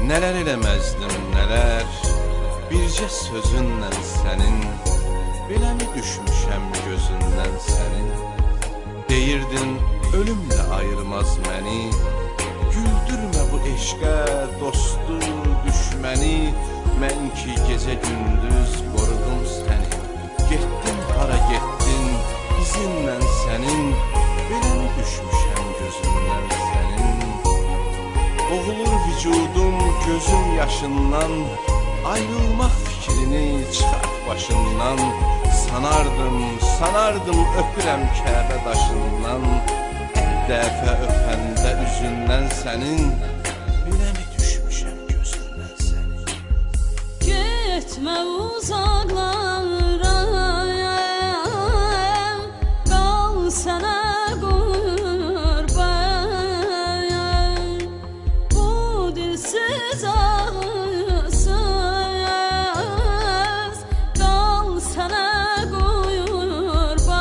Neler eləməzdim, nələr bircə sözünlə sənin. Beləmi düşmüşəm gözündən sənin. Deyirdin, ölümlə ayırmaz məni. Güldürmə bu eşqə, dostu, düşməni. Mən ki gecə gündüz qorudum səni. Getdin, hara getdin, izinlə sənin. Beləmi düşmüşəm gözündən sənin. Boğulur vücudum gözüm yaşından. Ayrılmaq fikrini çıxart başından. Sanardım öpürəm Kəbə daşından. Hər dəfə öpəndə üzündən sənin. Beləmi düşmüşəm gözündən sənin. Getmə uzaqlara, qal sənə qurban. Bu dilsiz ağısız, qal sənə qurban.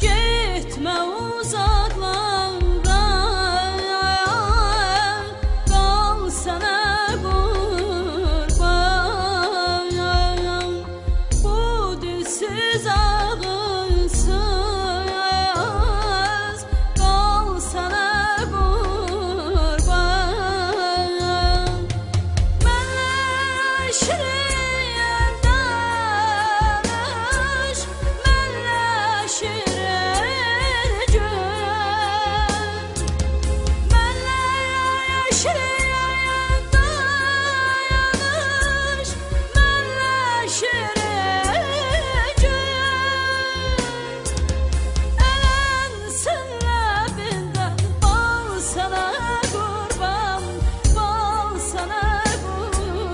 Getmə uzaqlara, qal sənə qurban. Bu dilsiz ağısız, qal sənə qurban. Mənlə şirin danış, mənlə şirin gün. Mənlə şirin danış, mənlə şirin gün. Ələnsin ləbindən bal sənə qurban, bal sənə qurban.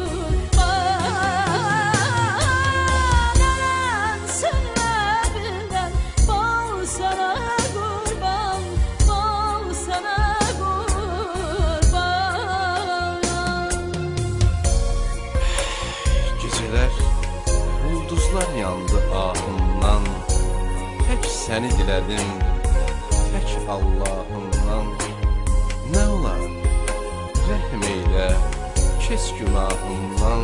Ələnsin ləbindən bal sənə qurban, bal sənə qurban. Gecələr ulduzlar yandı ahımdan. Tək səni dilədim, tək Allahımdan. Nə olar, rəhm eylə, keç günahımdan.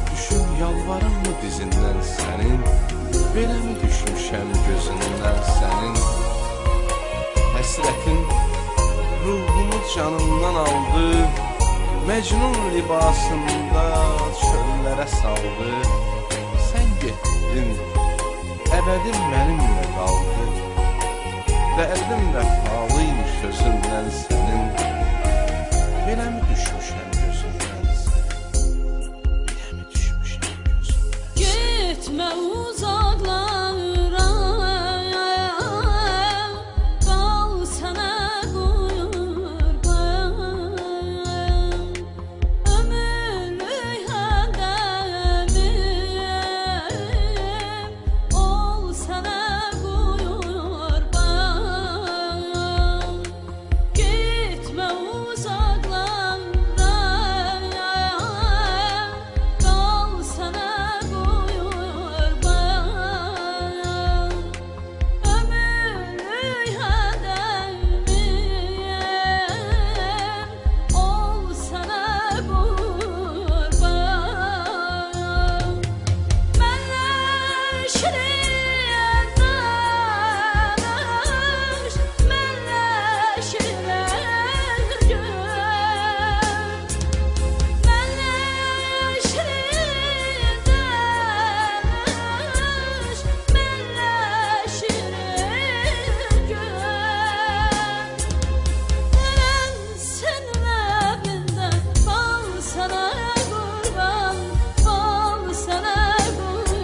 Düşüm yalvarımmı dizindən sənin. Beləmi düşmüşəm gözündən sənin. Həsrətin ruhumu canımdan aldı. Məcnun libasında çöllərə saldı. Sən getdin, əbədim mənimlə qaldı. Dərdim vəfalıymış özündən sənin. Beləmi düşmüşəm gözündən sənin. Beləmi düşmüşəm gözündən. Getmə uzaqlara, qal sənə qurban. Ömürlük hədəmim ol sənə qurban. Getmə uzaqlara, qal sənə qurban. Ömürlük hədəmim ol sənə qurban. Mənlə şirin danış, mənlə şirin gün. Mənlə şirin danış, mənlə şirin gün. Ələnsin ləbindən bal sənə qurban, bal sənə qurban.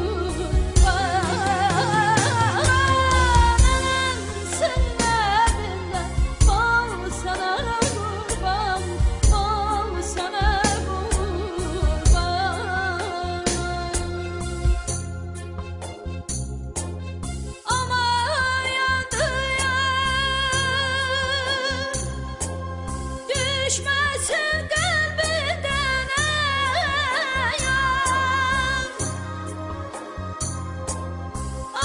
Ələnsin ləbindən bal sənə qurban, bal sənə qurban. Aman yandım, düşməsin qəlbindən əyan.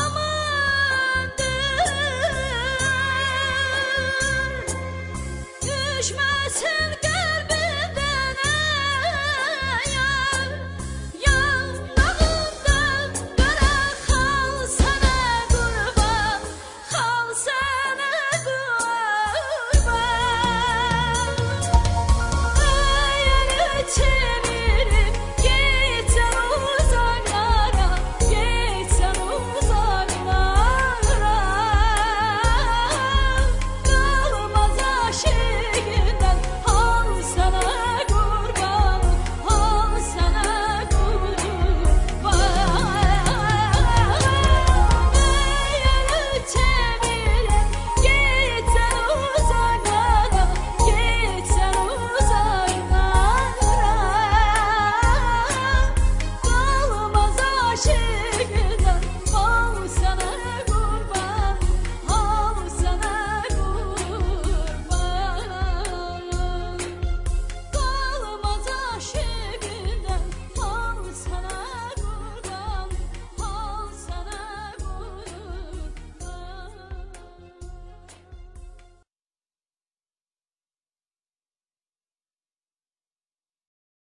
Amandır, düşməsin